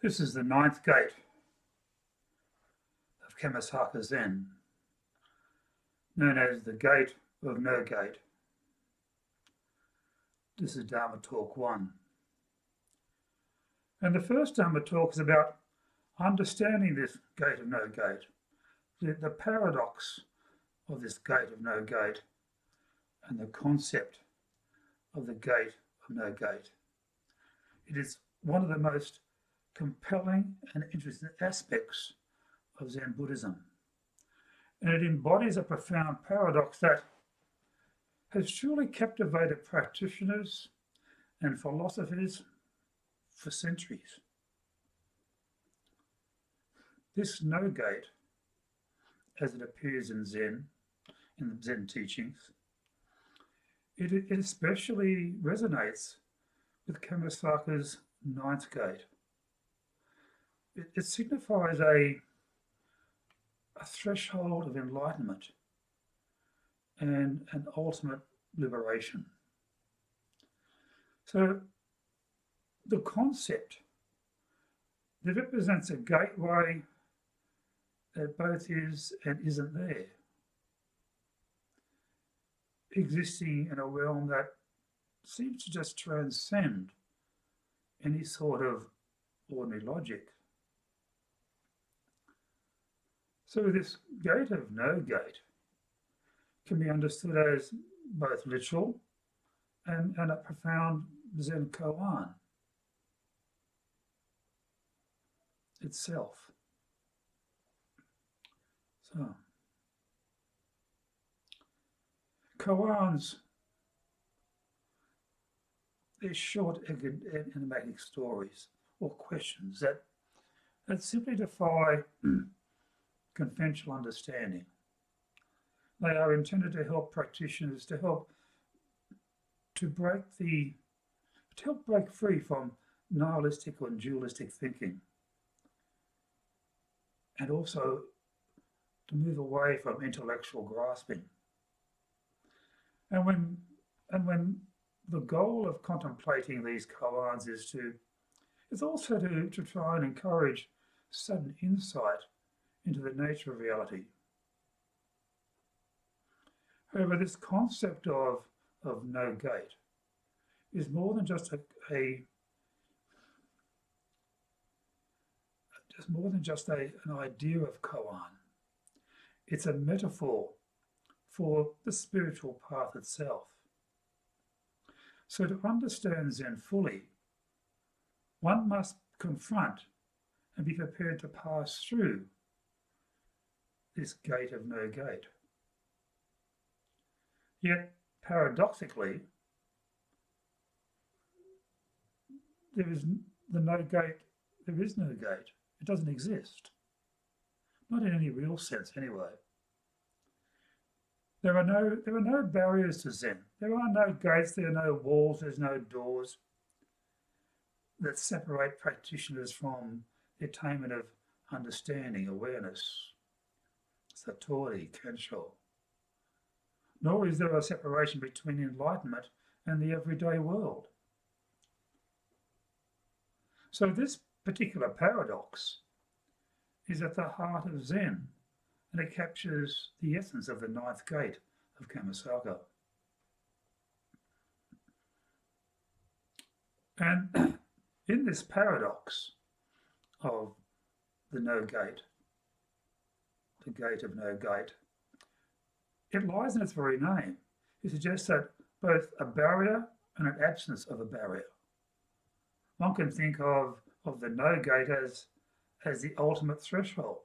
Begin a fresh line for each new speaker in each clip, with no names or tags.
This is the ninth gate of Kammasaka Zen, known as the Gate of No Gate. This is Dharma Talk 1. And the first Dharma talk is about understanding this gate of no gate, the paradox of this gate of no gate, and the concept of the gate of no gate. It is one of the most compelling and interesting aspects of Zen Buddhism. And it embodies a profound paradox that has truly captivated practitioners and philosophers for centuries. This no gate, as it appears in Zen, in the Zen teachings, it especially resonates with Kammasaka's ninth gate. It signifies a threshold of enlightenment and an ultimate liberation. So the concept that represents a gateway that both is and isn't there, existing in a realm that seems to just transcend any sort of ordinary logic. So this gate of no gate can be understood as both literal and a profound Zen koan itself. So, koans, they're short enigmatic stories or questions that simply defy conventional understanding. They are intended to help practitioners to help break free from nihilistic or dualistic thinking, and also to move away from intellectual grasping. And when the goal of contemplating these koans is also to try and encourage sudden insight into the nature of reality. However, this concept of no gate is more than just an idea of koan. It's a metaphor for the spiritual path itself. So to understand Zen fully, one must confront and be prepared to pass through this gate of no gate. Yet, paradoxically, there is no gate. It doesn't exist. Not in any real sense, anyway. There are no barriers to Zen. There are no gates, there are no walls, there's no doors that separate practitioners from the attainment of understanding, awareness, satori, kensho. Nor is there a separation between enlightenment and the everyday world. So this particular paradox is at the heart of Zen, and it captures the essence of the ninth gate of Kammasaka. And in this paradox of the no gate, the gate of no gate, it lies in its very name. It suggests that both a barrier and an absence of a barrier. One can think of the no gate as the ultimate threshold,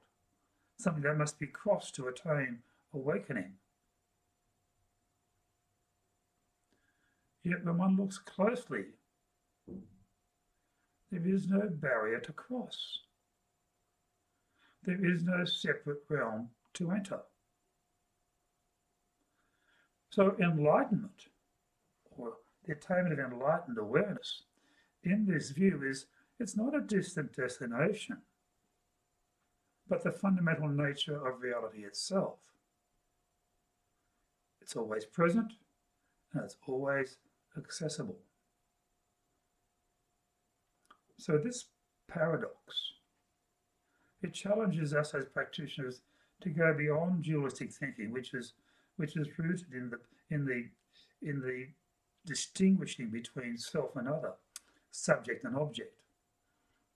something that must be crossed to attain awakening. Yet when one looks closely, there is no barrier to cross. There is no separate realm to enter. So enlightenment, or the attainment of enlightened awareness, in this view it's not a distant destination, but the fundamental nature of reality itself. It's always present and it's always accessible. So this paradox. It challenges us as practitioners to go beyond dualistic thinking, which is rooted in the distinguishing between self and other, subject and object,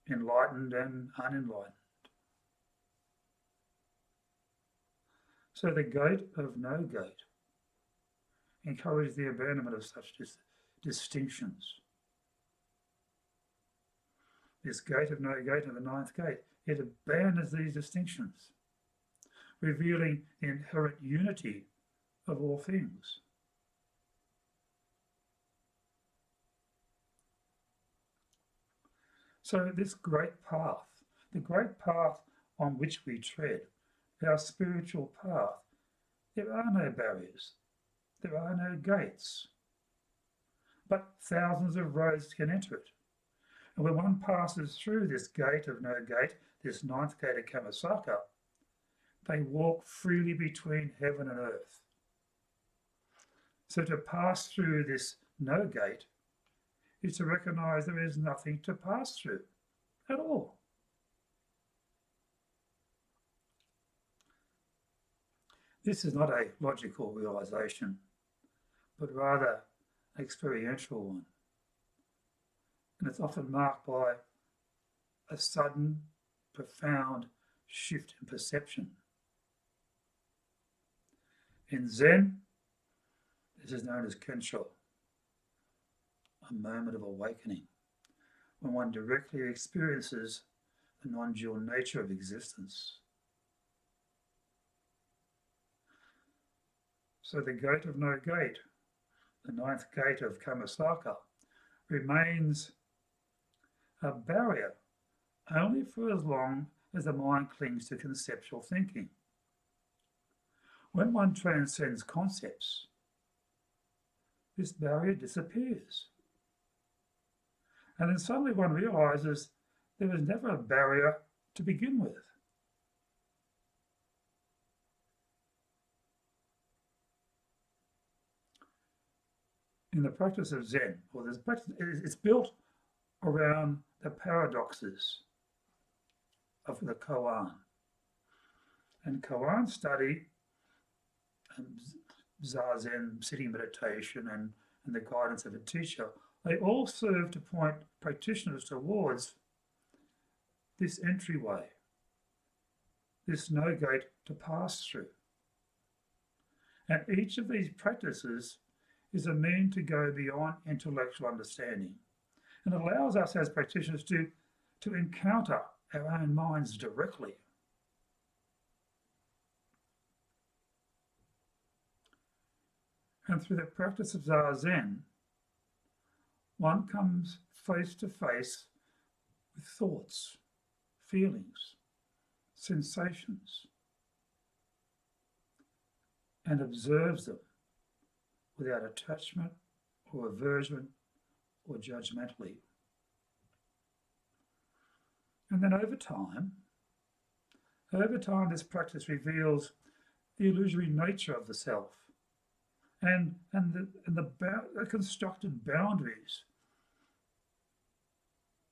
enlightened and unenlightened. So the gate of no gate encourages the abandonment of such distinctions. This gate of no gate and the ninth gate, it abandons these distinctions, revealing the inherent unity of all things. So this great path, the great path on which we tread, our spiritual path, there are no barriers, there are no gates, but thousands of roads can enter it. And when one passes through this gate of no gate, this ninth gate of Kamasaka, they walk freely between heaven and earth. So to pass through this no gate is to recognize there is nothing to pass through at all. This is not a logical realization, but rather an experiential one. And it's often marked by a sudden, profound shift in perception. In Zen, this is known as Kensho, a moment of awakening, when one directly experiences the non-dual nature of existence. So the gate of no gate, the ninth gate of Kamasaka, remains a barrier only for as long as the mind clings to conceptual thinking. When one transcends concepts, this barrier disappears. And then suddenly one realizes there was never a barrier to begin with. In the practice of Zen, or this practice, it's built around the paradoxes of the koan. And koan study, zazen, sitting meditation, and the guidance of a teacher, they all serve to point practitioners towards this entryway, this no gate to pass through. And each of these practices is a mean to go beyond intellectual understanding and allows us as practitioners to encounter our own minds directly. And through the practice of Zazen, one comes face to face with thoughts, feelings, sensations, and observes them without attachment or aversion or judgmentally. And then over time, this practice reveals the illusory nature of the self and the constructed boundaries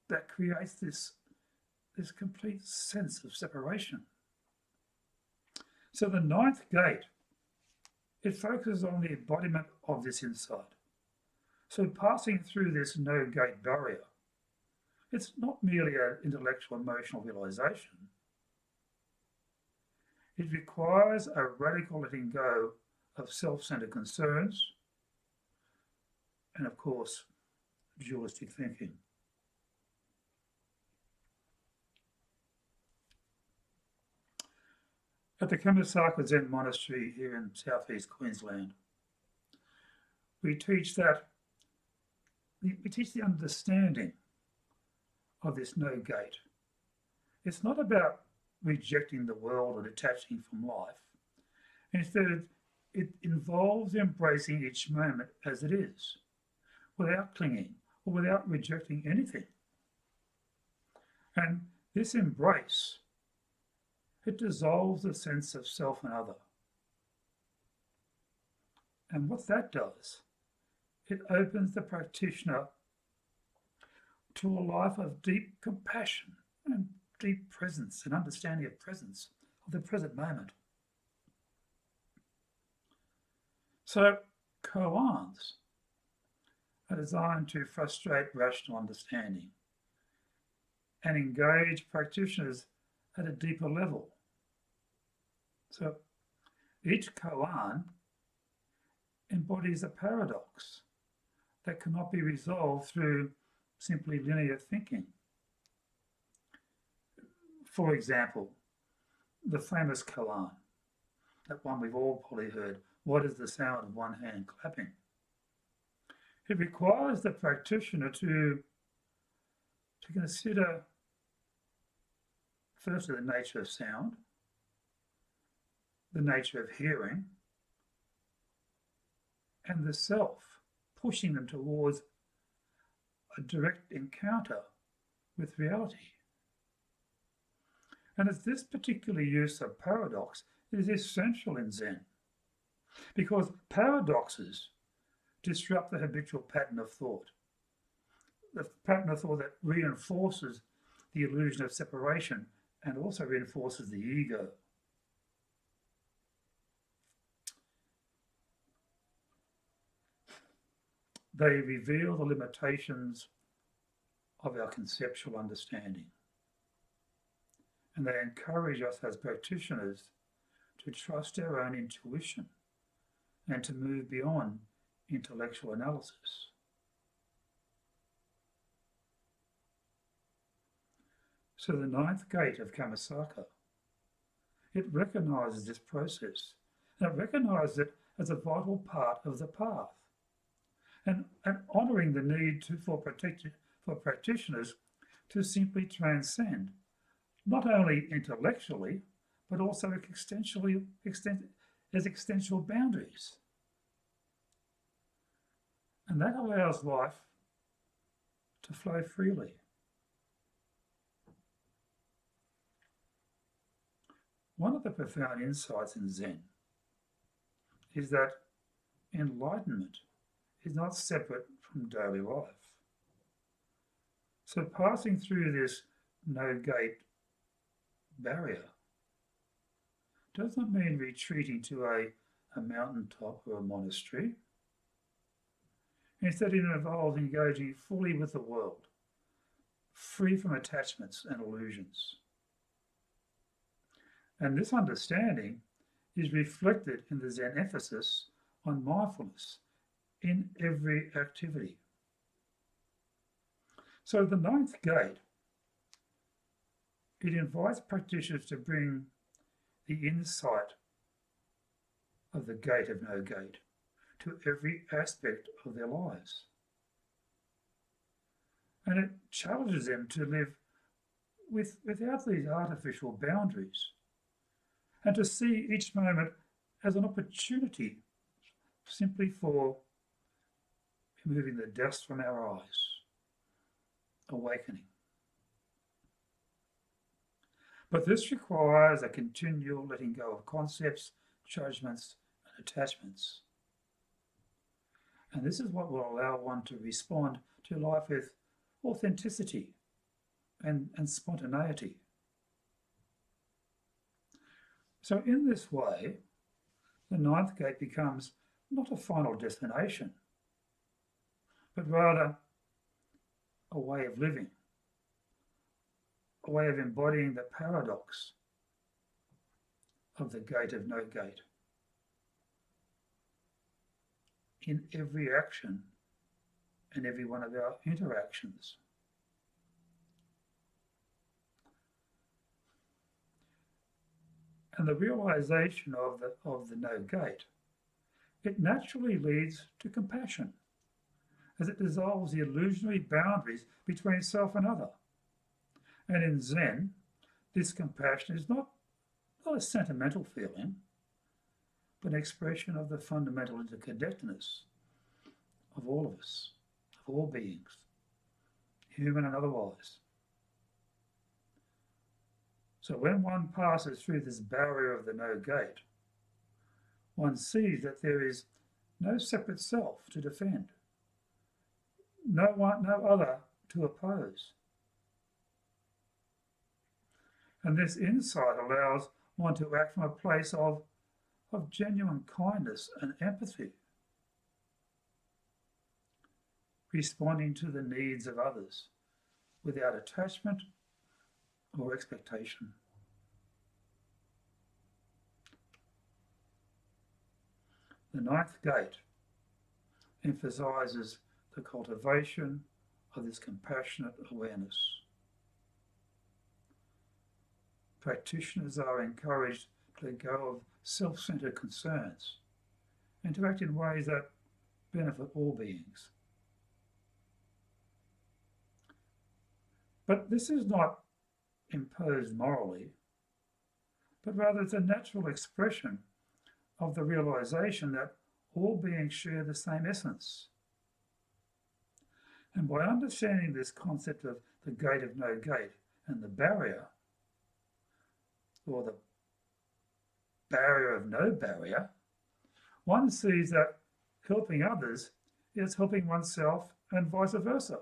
that creates this complete sense of separation. So the ninth gate, it focuses on the embodiment of this insight. So passing through this no gate barrier, it's not merely an intellectual emotional realization. It requires a radical letting go of self-centered concerns and, of course, dualistic thinking. At the Kamasaka Zen Monastery here in southeast Queensland, we teach the understanding of this no gate. It's not about rejecting the world or detaching from life. Instead, it involves embracing each moment as it is, without clinging or without rejecting anything. And this embrace, it dissolves the sense of self and other. And what that does, it opens the practitioner to a life of deep compassion and deep presence and understanding of presence, of the present moment. So, koans are designed to frustrate rational understanding and engage practitioners at a deeper level. So, each koan embodies a paradox that cannot be resolved through simply linear thinking. For example, the famous koan, that one we've all probably heard, what is the sound of one hand clapping? It requires the practitioner to consider firstly the nature of sound, the nature of hearing, and the self, pushing them towards a direct encounter with reality. And it's this particular use of paradox is essential in Zen, because paradoxes disrupt the habitual pattern of thought, the pattern of thought that reinforces the illusion of separation and also reinforces the ego. They reveal the limitations of our conceptual understanding, and they encourage us as practitioners to trust our own intuition and to move beyond intellectual analysis. So the ninth gate of Kammasaka, it recognises this process, and it recognises it as a vital part of the path, and honouring the need for practitioners to simply transcend, not only intellectually, but also as existential boundaries. And that allows life to flow freely. One of the profound insights in Zen is that enlightenment is not separate from daily life. So passing through this no-gate barrier does not mean retreating to a mountaintop or a monastery. Instead, it involves engaging fully with the world, free from attachments and illusions. And this understanding is reflected in the Zen emphasis on mindfulness in every activity. So the ninth gate, it invites practitioners to bring the insight of the gate of no gate to every aspect of their lives. And it challenges them to live without these artificial boundaries, and to see each moment as an opportunity simply for removing the dust from our eyes, awakening. But this requires a continual letting go of concepts, judgments, and attachments. And this is what will allow one to respond to life with authenticity and spontaneity. So in this way, the ninth gate becomes not a final destination, but rather a way of living, a way of embodying the paradox of the gate of no gate in every action and every one of our interactions. And the realization of the no gate, it naturally leads to compassion, as it dissolves the illusionary boundaries between self and other. And in Zen, this compassion is not a sentimental feeling, but an expression of the fundamental interconnectedness of all of us, of all beings, human and otherwise. So when one passes through this barrier of the no gate, one sees that there is no separate self to defend, no other to oppose. And this insight allows one to act from a place of genuine kindness and empathy, responding to the needs of others without attachment or expectation. The ninth gate emphasizes the cultivation of this compassionate awareness. Practitioners are encouraged to let go of self-centered concerns and to act in ways that benefit all beings. But this is not imposed morally, but rather it's a natural expression of the realization that all beings share the same essence. And by understanding this concept of the gate of no gate and the barrier, or the barrier of no barrier, one sees that helping others is helping oneself and vice versa.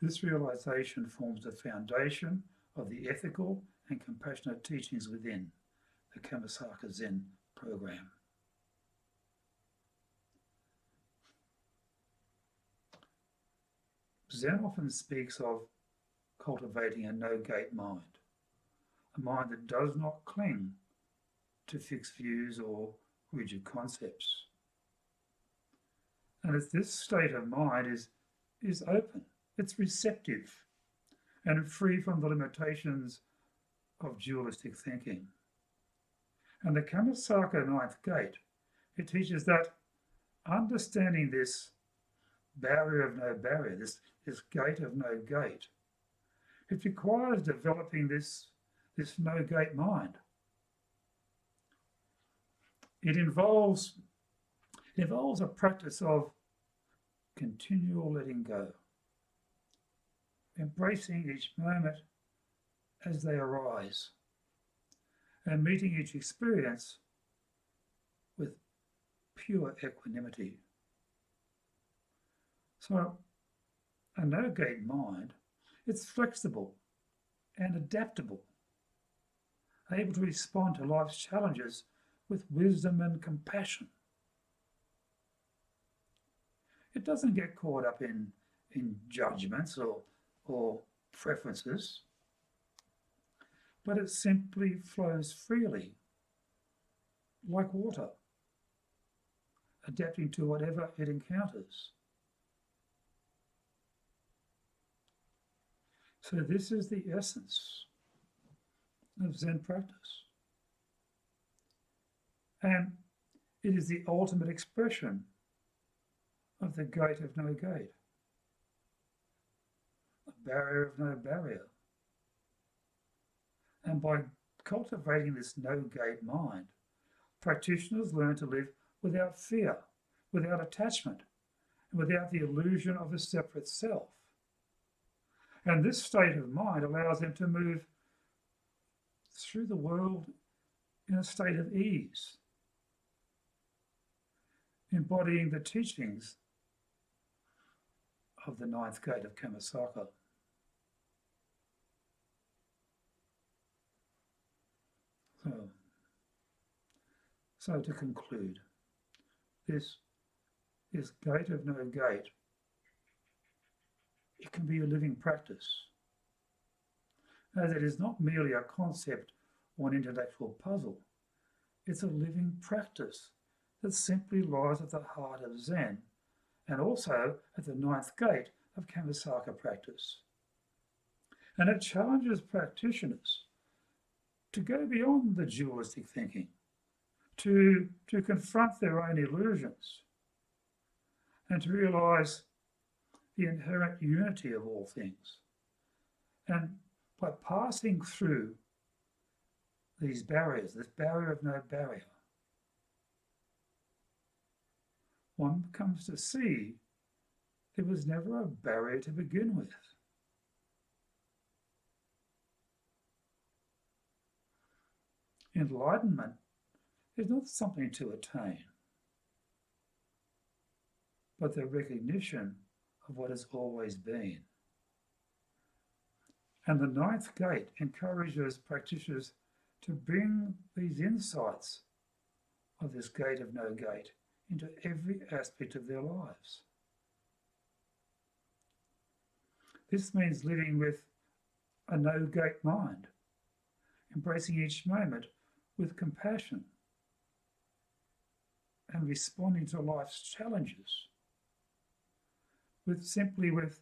This realization forms the foundation of the ethical and compassionate teachings within the Kammasaka Zen program. Zen often speaks of cultivating a no-gate mind, a mind that does not cling to fixed views or rigid concepts. And this state of mind is open, it's receptive, and free from the limitations of dualistic thinking. And the Kammasaka ninth gate, it teaches that understanding this barrier of no barrier, this gate of no gate, it requires developing this no-gate mind. It involves a practice of continual letting go, embracing each moment as they arise, and meeting each experience with pure equanimity. So a no-gate mind, it's flexible and adaptable, able to respond to life's challenges with wisdom and compassion. It doesn't get caught up in judgments or preferences, but it simply flows freely, like water, adapting to whatever it encounters. So this is the essence of Zen practice. And it is the ultimate expression of the gate of no gate, a barrier of no barrier. And by cultivating this no-gate mind, practitioners learn to live without fear, without attachment, and without the illusion of a separate self. And this state of mind allows them to move through the world in a state of ease, embodying the teachings of the ninth gate of Kammasaka. So to conclude, this gate of no gate, it can be a living practice, as it is not merely a concept or an intellectual puzzle. It's a living practice that simply lies at the heart of Zen and also at the ninth gate of Kammasaka practice. And it challenges practitioners to go beyond the dualistic thinking, to confront their own illusions, and to realize the inherent unity of all things. And by passing through these barriers, this barrier of no barrier, one comes to see there was never a barrier to begin with. Enlightenment is not something to attain. but the recognition of what has always been. And the ninth gate encourages practitioners to bring these insights of this gate of no gate into every aspect of their lives. This means living with a no-gate mind, embracing each moment with compassion and responding to life's challenges simply with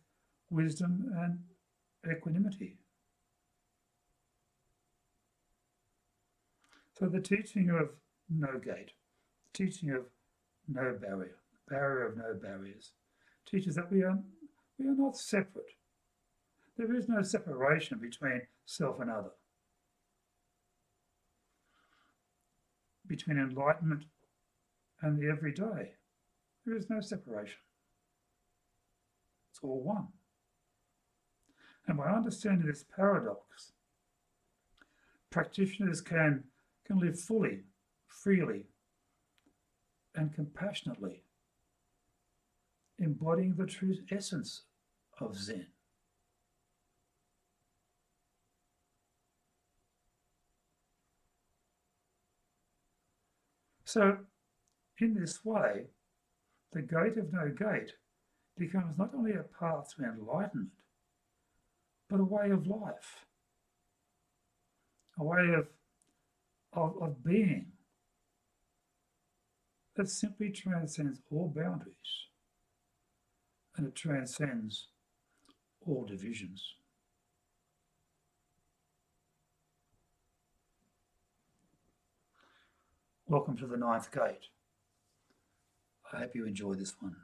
wisdom and equanimity. So the teaching of no gate, the teaching of no barrier, the barrier of no barriers, teaches that we are not separate. There is no separation between self and other, between enlightenment and the everyday. There is no separation. It's all one. And by understanding this paradox, practitioners can live fully, freely, and compassionately, embodying the true essence of Zen. So, in this way, the gate of no gate becomes not only a path to enlightenment, but a way of life, a way of being that simply transcends all boundaries, and it transcends all divisions. Welcome to the ninth gate. I hope you enjoy this one.